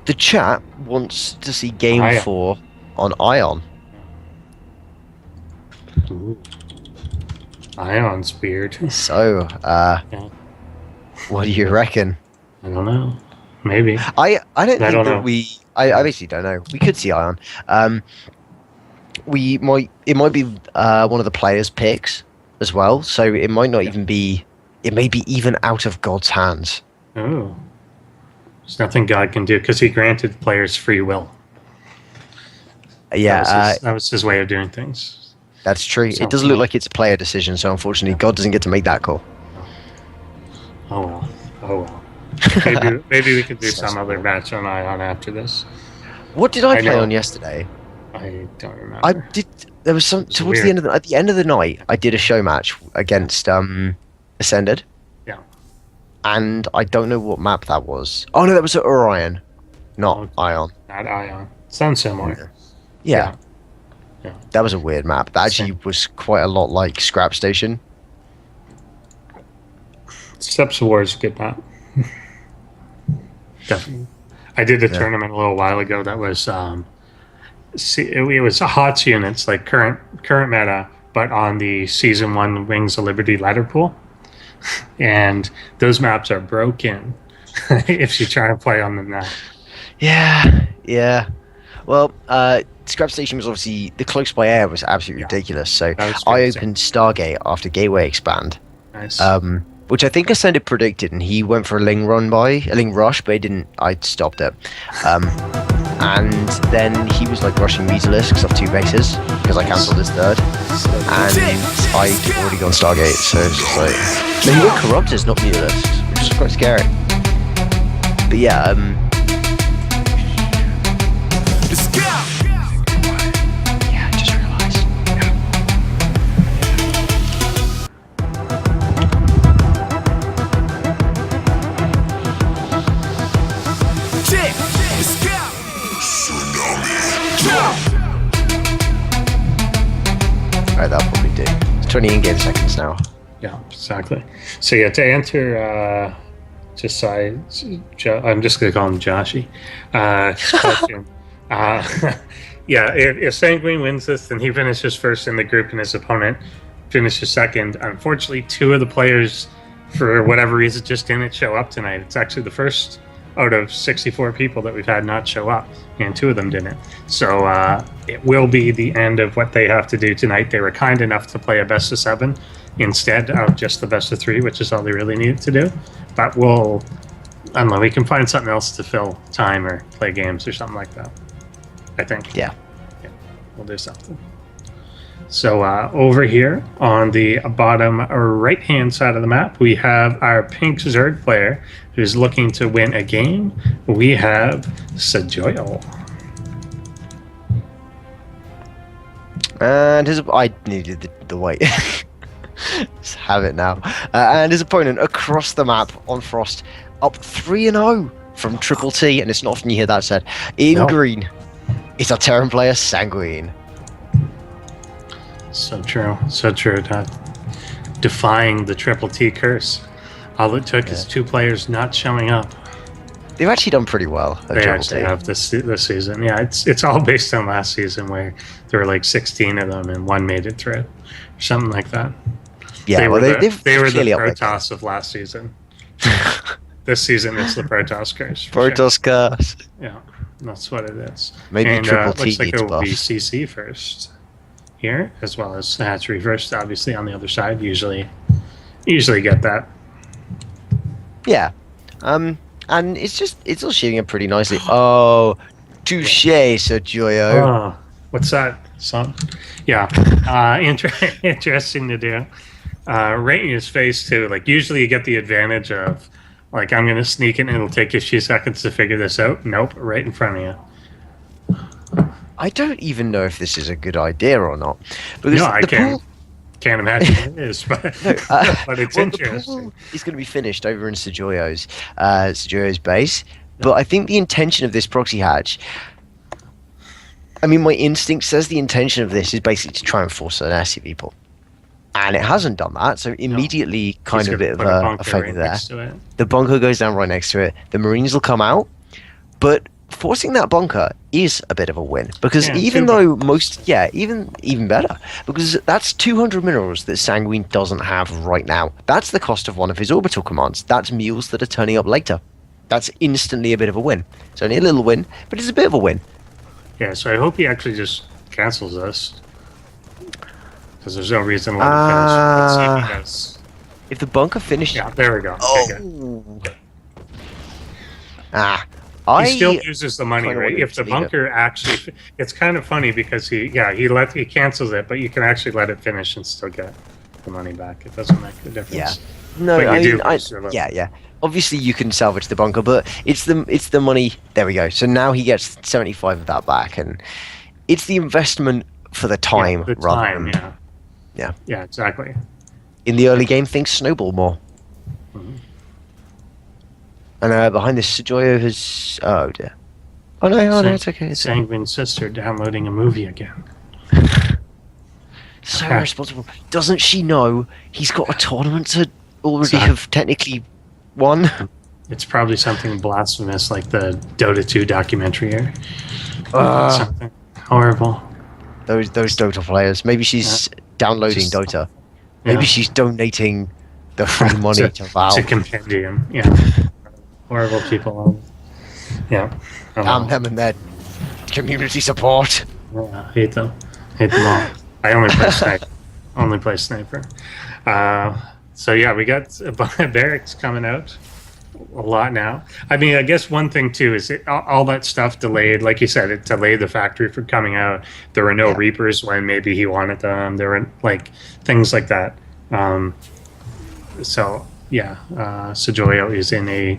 The chat wants to see game 4 on Ion. Ooh. Ion's weird. So, what do you reckon? I don't know. Maybe. I don't think that I basically don't know. We could see Ion. It might be one of the players' picks as well. So it might not even be. It may be even out of God's hands. Oh, there's nothing God can do because He granted players free will. Yeah, that was His way of doing things. That's true. It doesn't look like it's a player decision, so unfortunately, God doesn't get to make that call. Oh well. Maybe we could do some other match on Ion after this. What did I play on yesterday? I don't remember. I did. There was some towards the end of at the end of the night. I did a show match against Ascended. Yeah. And I don't know what map that was. Oh no, that was at Orion, not Ion. Not Ion. Sounds similar. Yeah. That was a weird map. That actually was quite a lot like Scrap Station. Steps of War is a good map. Definitely. I did a tournament a little while ago that was it was HOTS units, like current meta, but on the Season 1 Wings of Liberty ladder pool. And those maps are broken if you try to play on them now. Yeah. Well, Scrap Station was obviously the close by air was absolutely ridiculous. So I opened Stargate after Gateway Expand. Nice. Which I think Ascended predicted, and he went for a Ling rush, but he didn't. I stopped it. And then he was like rushing Metalisks off 2 bases because I cancelled his 3rd, and I'd already gone Stargate, so it's just like he went Corruptors, not Metalisks, which is quite scary. But yeah, I just realised. Alright, that'll probably do. It's 20 in-game seconds now. Yeah, exactly. So yeah, to answer just so I'm just going to call him Joshy. Question. Yeah, if Sanguine wins this, then he finishes first in the group, and his opponent finishes second. Unfortunately, two of the players, for whatever reason, just didn't show up tonight. It's actually the first out of 64 people that we've had not show up, and two of them didn't. So it will be the end of what they have to do tonight. They were kind enough to play a best of 7 instead of just the best of 3, which is all they really needed to do. But I don't know, we can find something else to fill time or play games or something like that, I think. Yeah. We'll do something. So over here on the bottom right-hand side of the map, we have our pink Zerg player who's looking to win a game. We have Sagioio. And I needed the white. Just have it now. And his opponent across the map on Frost, up 3-0 from Triple T, and it's not often you hear that said. In green, it's our Terran player, Sanguine. So true. So true. Defying the Triple T curse. All it took is 2 players not showing up. They've actually done pretty well. They actually have this season. Yeah, it's all based on last season where there were like 16 of them and 1 made it through, or something like that. Yeah, they were the clearly Protoss of last season. This season it's the Protoss curse. Protoss curse. Yeah, that's what it is. Maybe and, Triple T looks like needs it will be buff. CC first here, as well as Hatchery first, obviously on the other side. Usually get that. Yeah. And it's all shooting up pretty nicely. Oh, touche, Sagioio. Oh, what's that, son? Yeah, interesting to do. Right in his face too. Like usually you get the advantage of, like, I'm gonna sneak in and it'll take you a few seconds to figure this out. Nope, right in front of you. I don't even know if this is a good idea or not. Because no, I can't imagine it is, but, but it's interesting. The pool is going to be finished over in Sagioio's base, but I think the intention of this proxy hatch, I mean, my instinct says the intention of this is basically to try and force an SC people. And it hasn't done that, so immediately kind of a bit of a failure there. The bunker goes down right next to it. The Marines will come out, but forcing that bunker is a bit of a win, because even better, because that's 200 minerals that Sanguine doesn't have right now. That's the cost of one of his orbital commands. That's mules that are turning up later. That's instantly a bit of a win. It's only a little win, but it's a bit of a win. Yeah, so I hope he actually just cancels this, because there's no reason why to finish. Let's see if he does. If the bunker finishes... Yeah, there we go. Okay, he still uses the money, right? If the bunker actually, it's kind of funny because he cancels it, but you can actually let it finish and still get the money back. It doesn't make a difference. Yeah, no, yeah. Obviously, you can salvage the bunker, but it's the money. There we go. So now he gets 75 of that back, and it's the investment for the time. Yeah, exactly. In the early game, things snowball more. Mm-hmm. And behind this, Sagioio has... Oh, dear. Oh, no, it's okay. Sanguine's sister downloading a movie again. So irresponsible. Doesn't she know he's got a tournament to already have technically won? It's probably something blasphemous like the Dota 2 documentary here. Something horrible. Those Dota players. Maybe she's downloading Dota. Maybe she's donating the free money to Valve. To Compendium, Horrible people. Yeah. Damn them and their community support. Yeah, I hate them. Hate them all. I only play Sniper. So yeah, we got barracks coming out a lot now. I mean, I guess one thing too is all that stuff delayed. Like you said, it delayed the factory from coming out. There were no Reapers when maybe he wanted them. There were like things like that. Sagioio is in a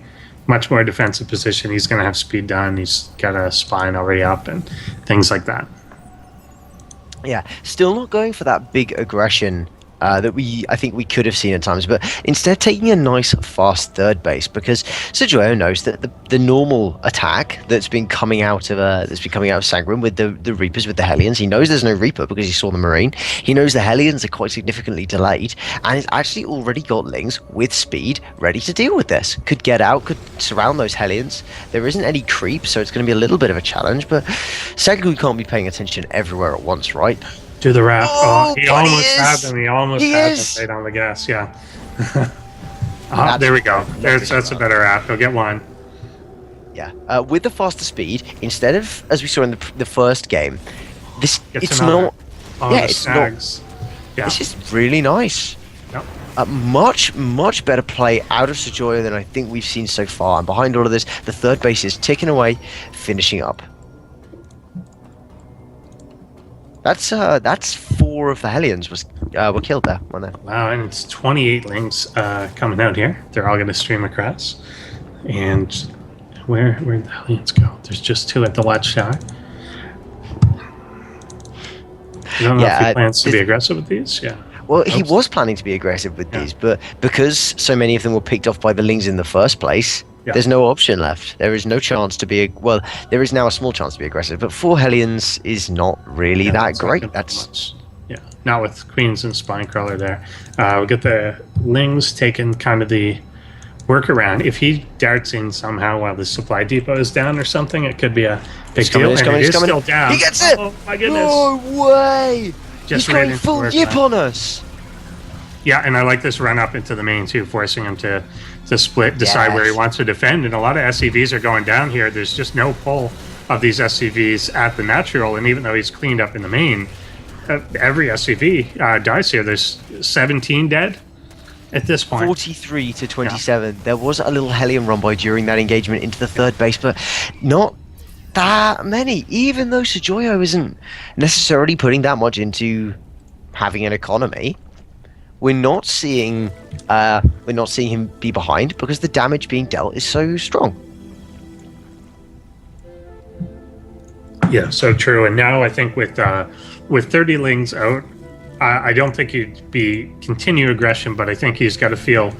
much more defensive position. He's going to have speed done. He's got a spine already up and things like that. Yeah, still not going for that big aggression that I think we could have seen at times, but instead taking a nice fast third base, because Sagioio knows that the normal attack that's been coming out of Sanguine with the Reapers, with the Hellions, he knows there's no Reaper because he saw the Marine. He knows the Hellions are quite significantly delayed, and he's actually already got Lings with speed ready to deal with this. Could get out, could surround those Hellions. There isn't any creep, so it's going to be a little bit of a challenge, but Sanguine can't be paying attention everywhere at once, right? To the wrap. Oh, He but almost he had is. them. He almost He had is. them right on the gas. Yeah. That's There we go. lovely. That's a better wrap. He'll get one. Yeah, with the faster speed, instead of, as we saw in the first game, Gets it's another. not. Oh, Yeah, the it's not. snags. Yeah. This is really nice. Yep. A much better play out of Sagioio than I think we've seen so far. And behind all of this, the third base is ticking away, finishing up. That's 4 of the Hellions were killed there, weren't they? Wow, and it's 28 links coming out here. They're all going to stream across. And where'd the Hellions go? There's just 2 at the watchtower. I don't know if he plans to be aggressive with these. Yeah. Well, he was planning to be aggressive with these, but because so many of them were picked off by the Lings in the first place, there's no option left. There is no chance to be... Well, there is now a small chance to be aggressive, but 4 Hellions is not really that great. That's... Yeah, not with Queens and Spinecrawler there. We'll get the Lings taking kind of the workaround. If he darts in somehow while the supply depot is down or something, it could be a big deal. He's coming. Still down. He gets it! Oh, my goodness. No way! Just He's ran going into full work yip now. on us! Yeah, and I like this run up into the main too, forcing him to split, decide where he wants to defend. And a lot of SCVs are going down here. There's just no pull of these SCVs at the natural. And even though he's cleaned up in the main, every SCV dies here. There's 17 dead at this point. 43 to 27. There was a little Hellion run by during that engagement into the third base, but not that many. Even though Sagioio isn't necessarily putting that much into having an economy, we're not seeing him be behind because the damage being dealt is so strong. Yeah, so true. And now I think with 30 Lings out, I don't think he'd be continue aggression, but I think he's got to feel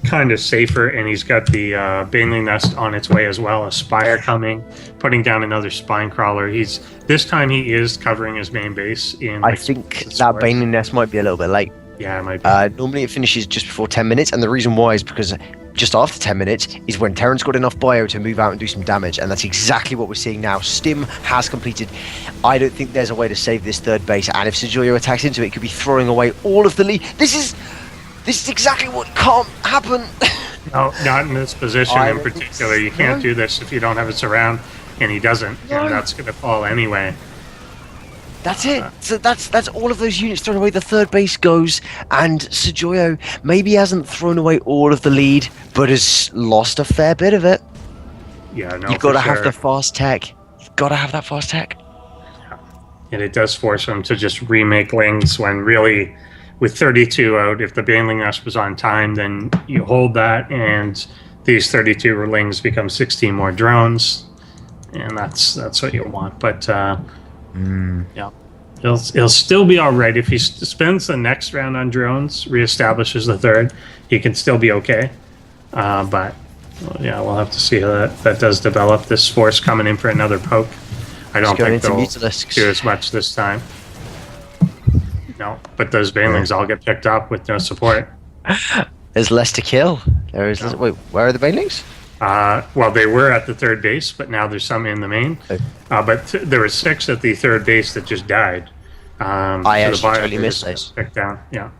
kind of safer, and he's got the Baneling Nest on its way as well. A Spire coming, putting down another Spinecrawler. This time he is covering his main base. I think that Baneling Nest might be a little bit late. Yeah, it might be. Normally it finishes just before 10 minutes, and the reason why is because just after 10 minutes is when Terran's got enough bio to move out and do some damage, and that's exactly what we're seeing now. Stim has completed. I don't think there's a way to save this third base, and if Sagioio attacks into it, could be throwing away all of the lead. This is exactly what can't happen. No, not in this position in particular. You can't do this if you don't have it surround, and he doesn't, and that's going to fall anyway. That's it. So that's all of those units thrown away. The third base goes, and Sagioio maybe hasn't thrown away all of the lead, but has lost a fair bit of it. Yeah, no, You've got to have the fast tech. You've got to have that fast tech. Yeah. And it does force him to just remake Lings when really, with 32 out, if the Baneling Nest was on time, then you hold that, and these 32 Lings become 16 more drones, and that's what you want. But yeah, he'll still be all right if he spends the next round on drones, reestablishes the third. He can still be okay. But yeah, we'll have to see how that does develop. This force coming in for another poke. I don't think they'll do as much this time. No, but those Banelings all get picked up with no support. There's less to kill. There is. Wait, where are the Banelings? Well, they were at the third base, but now there's some in the main. But there were 6 at the third base that just died. I actually totally missed those. Picked down. Yeah.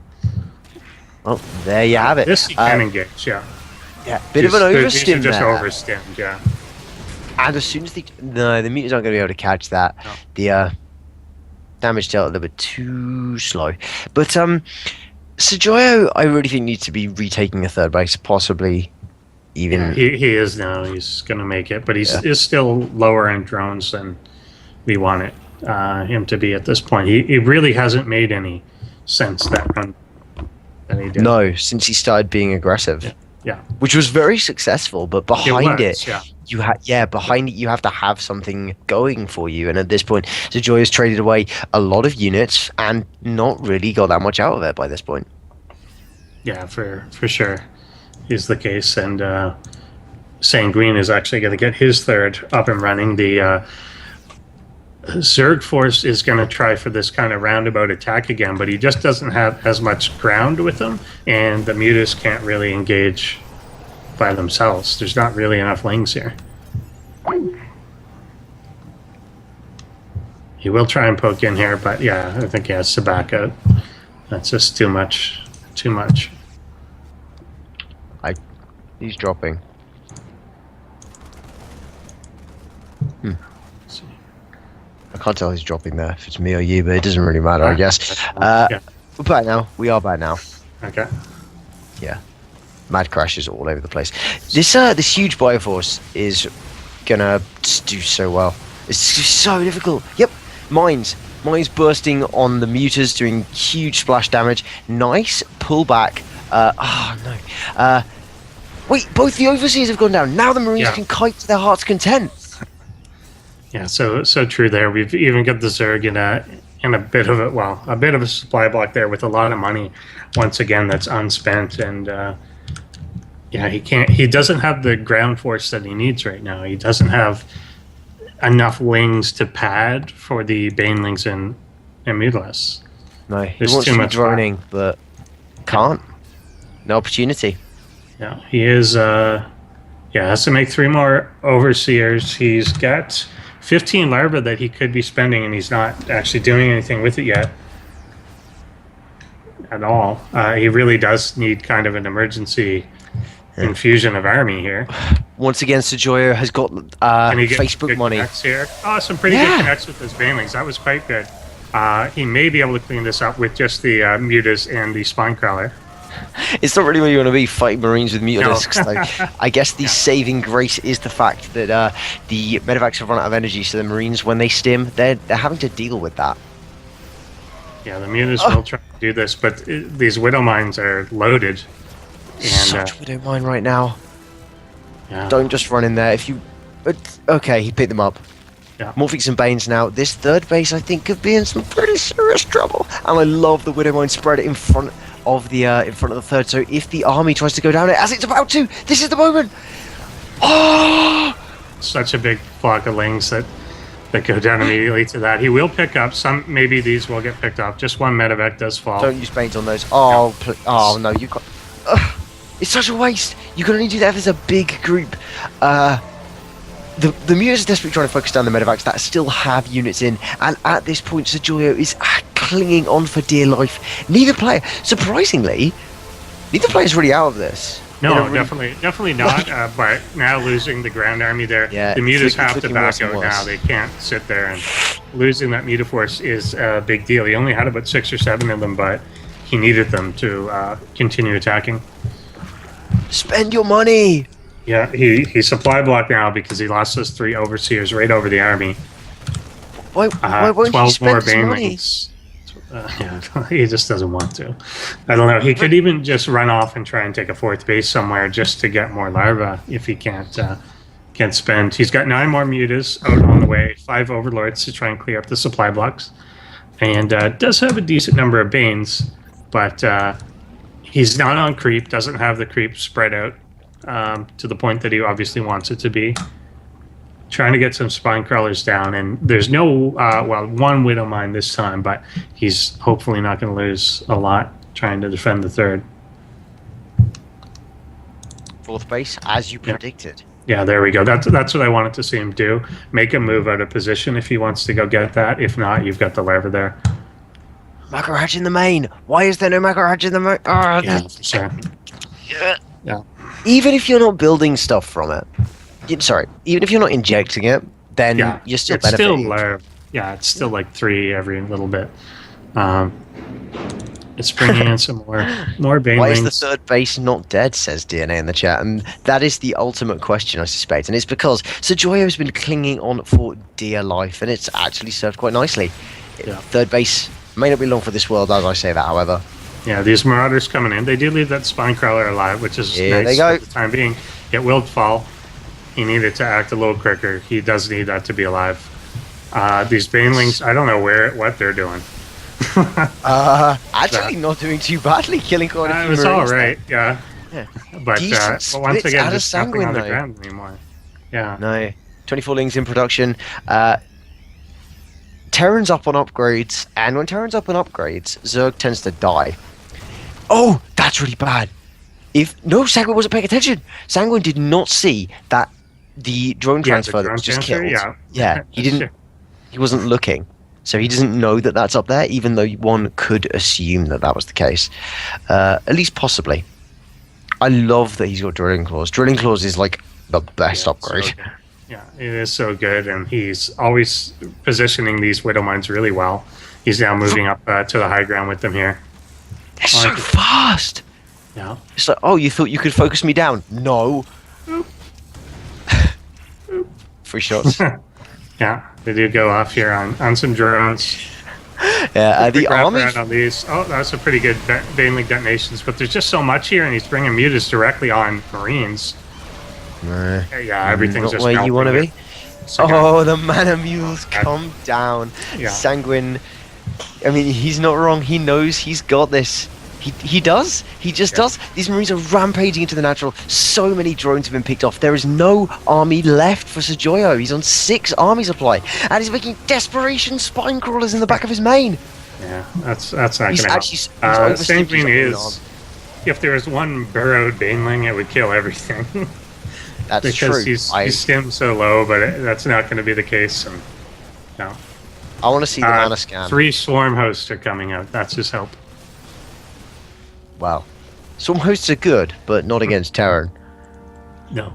Well, there you have it. This you can engage. Yeah. Yeah, bit of an overstim there. Just overstimmed. Yeah. And as soon as the mutants aren't going to be able to catch that. No. The damage dealt a little bit too slow. But Sagioio, I really think needs to be retaking a third base, possibly. Even he is now. He's going to make it, but is still lower in drones than we want him to be at this point. He really hasn't made any sense that run that he did. No, since he started being aggressive. Yeah. Which was very successful, but behind it behind it you have to have something going for you. And at this point, Sagioio has traded away a lot of units and not really got that much out of it by this point. Yeah, for sure is the case. And Sanguine is actually going to get his third up and running. The Zerg force is going to try for this kind of roundabout attack again, but he just doesn't have as much ground with him, and the mutas can't really engage by themselves. There's not really enough lings here. He will try and poke in here, but yeah, I think he has to back out. That's just too much. Too much. He's dropping. I can't tell who's dropping there, if it's me or you, but it doesn't really matter, I guess. Yeah. We're back now. We are back now. Okay. Yeah. Mad crashes all over the place. This huge Bioforce is gonna do so well. It's so difficult. Yep. Mines bursting on the mutas, doing huge splash damage. Nice pullback. No. Wait, both the overseers have gone down. Now the Marines can kite to their heart's content. Yeah, so true there. We've even got the Zerg in a bit of a supply block there with a lot of money once again that's unspent, and he doesn't have the ground force that he needs right now. He doesn't have enough lings to pad for the banelings and Mutalists. No, he There's wants too to be much droning, but can't. No opportunity. Yeah, he is has to make 3 more overseers. He's got 15 larvae that he could be spending, and he's not actually doing anything with it yet at all. He really does need kind of an emergency infusion of army here. Once again, Sagioio has got Facebook money. Here? Oh, some pretty good connects with his banelings. That was quite good. He may be able to clean this up with just the mutas and the spine crawler. It's not really where you want to be, fighting Marines with mutalisks. No. I guess the saving grace is the fact that the medevacs have run out of energy, so the Marines, when they stim, they're having to deal with that. Yeah, the mutas will try to do this, but these widow mines are loaded. And, Such widow mine right now. Yeah. Don't just run in there. If you, okay, he picked them up. Yeah. Morphix and Banes now. This third base, I think, could be in some pretty serious trouble. And I love the widow mine spread in front of the third. So if the army tries to go down it, as it's about to, this is the moment. Oh! Such a big flock of lings that go down immediately to that. He will pick up some. Maybe these will get picked up. Just one medevac does fall. Don't use Banes on those. Oh, oh no, you got. It's such a waste. You can only do that if there's a big group. The mutas are desperately trying to focus down the medevacs that still have units in, and at this point, Sagioio is clinging on for dear life. Surprisingly, neither player's really out of this. No, definitely not. But now losing the ground army there, the mutas have to back out now. They can't sit there, and losing that muta force is a big deal. He only had about 6 or 7 of them, but he needed them to continue attacking. Spend your money. Yeah, he's supply blocked now because he lost those 3 overseers right over the army. Why won't 12 he spend more his money? banelings. He just doesn't want to. I don't know. He could even just run off and try and take a 4th base somewhere just to get more larvae if he can't spend. He's got 9 more mutas out on the way, 5 overlords to try and clear up the supply blocks, and does have a decent number of banes, but he's not on creep. Doesn't have the creep spread out to the point that he obviously wants it to be. Trying to get some spine crawlers down, and there's no one widow mine this time, but he's hopefully not going to lose a lot trying to defend the third. 4th base, as you predicted. Yeah, there we go. That's what I wanted to see him do. Make him move out of position if he wants to go get that. If not, you've got the larva there. Macro hatch in the main. Why is there no macro hatch in the main? Oh, yeah, for sure. Yeah. Even if you're not building stuff from it. Even if you're not injecting it, then you're still benefiting. It's still like 3 every little bit. It's bringing in some more banelings. Why is the third base not dead, says DNA in the chat? And that is the ultimate question, I suspect. And it's because Sagioio has been clinging on for dear life, and it's actually served quite nicely. Yeah. Third base may not be long for this world, as I say that, however. Yeah, these Marauders coming in. They do leave that spine crawler alive, which is nice they go. for the time being. It will fall. He needed to act a little quicker. He does need that to be alive. These banelings, I don't know what they're doing. Actually not doing too badly, killing quite a few It was Marines all right, there. yeah. Yeah. But Decent once splits again, out of just nothing Sanguine, on the though. ground anymore. Yeah. No. 24 Lings in production. Terran's up on upgrades, and when Terran's up on upgrades, Zerg tends to die. Oh, that's really bad. Sanguine wasn't paying attention. Sanguine did not see that the drone transfer that was just killed. Yeah. He didn't. He wasn't looking, so he doesn't know that that's up there. Even though one could assume that was the case, at least possibly. I love that he's got drilling claws. Drilling claws is like the best upgrade. So yeah, it is so good, and he's always positioning these widow mines really well. He's now moving up to the high ground with them here. They're so fast. Yeah. It's like, oh, you thought you could focus me down? No. Free shots. Yeah, they do go off here on some drones. Yeah, the army. On these. Oh, that's a pretty good Baneling detonations, but there's just so much here, and he's bringing mutas directly on Marines. Yeah, everything's not just where you want to be. Oh, the mana mules come down. Yeah. Sanguine. I mean, he's not wrong. He knows he's got this. He does. He just does. These Marines are rampaging into the natural. So many drones have been picked off. There is no army left for Sagioio. He's on 6 army supply, and he's making desperation spine crawlers in the back of his main. Yeah, that's not going to help. Sanguine is. If there was one burrowed Baneling, it would kill everything. That's because true. He's skimmed so low, but that's not going to be the case. And, no. I want to see the mana scan. 3 swarm hosts are coming out. That's his help. Wow. Swarm hosts are good, but not against Terran. No,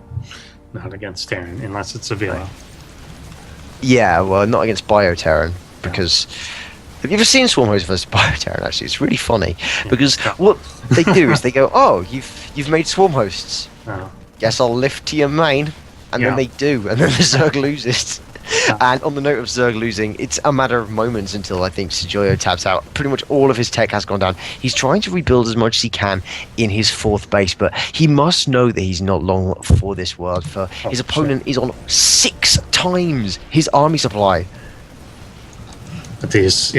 not against Terran, unless it's a Velo. Yeah, well, not against Bio-Terran, because... Have you ever seen Swarm hosts versus Bio-Terran, actually? It's really funny, because what they do is they go, oh, you've made Swarm hosts. Oh. Guess I'll lift to your main, and then they do, and then the Zerg loses. And on the note of Zerg losing, it's a matter of moments until I think Sagioio taps out. Pretty much all of his tech has gone down. He's trying to rebuild as much as he can in his 4th base, but he must know that he's not long for this world. For his opponent is on 6 times his army supply. But he's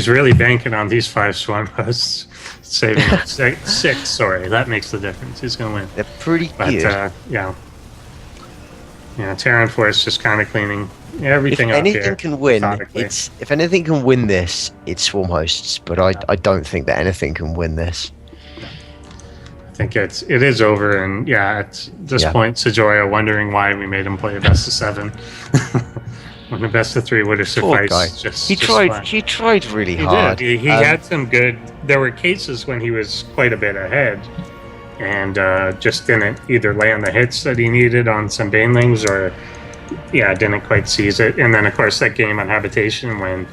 really banking on these 5 swarm hosts. Saving 6, sorry, that makes the difference. He's going to win. They're pretty good. Yeah, Terran Force just kind of cleaning everything up here. If anything can win this, it's Swarm hosts. But I don't think that anything can win this. I think it is over, and at this point, Sagioio wondering why we made him play a best of 7 when the best of 3 would have sufficed. He tried really hard. He had some good. There were cases when he was quite a bit ahead, and just didn't either land the hits that he needed on some Banelings, or didn't quite seize it. And then of course that game on Habitation when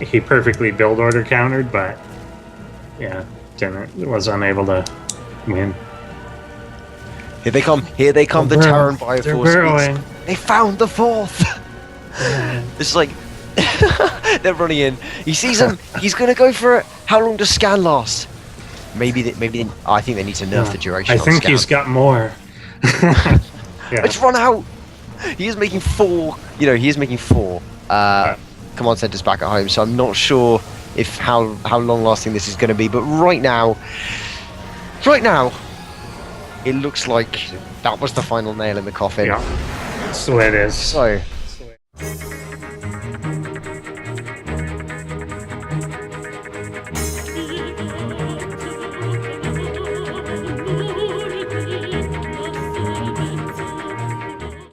he perfectly build order countered, but was unable to win. Here they come, the Terran Bioforce. They found the 4th. It's like they're running in. He sees him. He's gonna go for it. How long does scan last? Maybe I think they need to nerf the duration. I think he's got more. Let's run out. He is making 4. He is making 4 command centers back at home. So I'm not sure if how long lasting this is going to be. But right now, it looks like that was the final nail in the coffin. Yeah, that's the way it is. So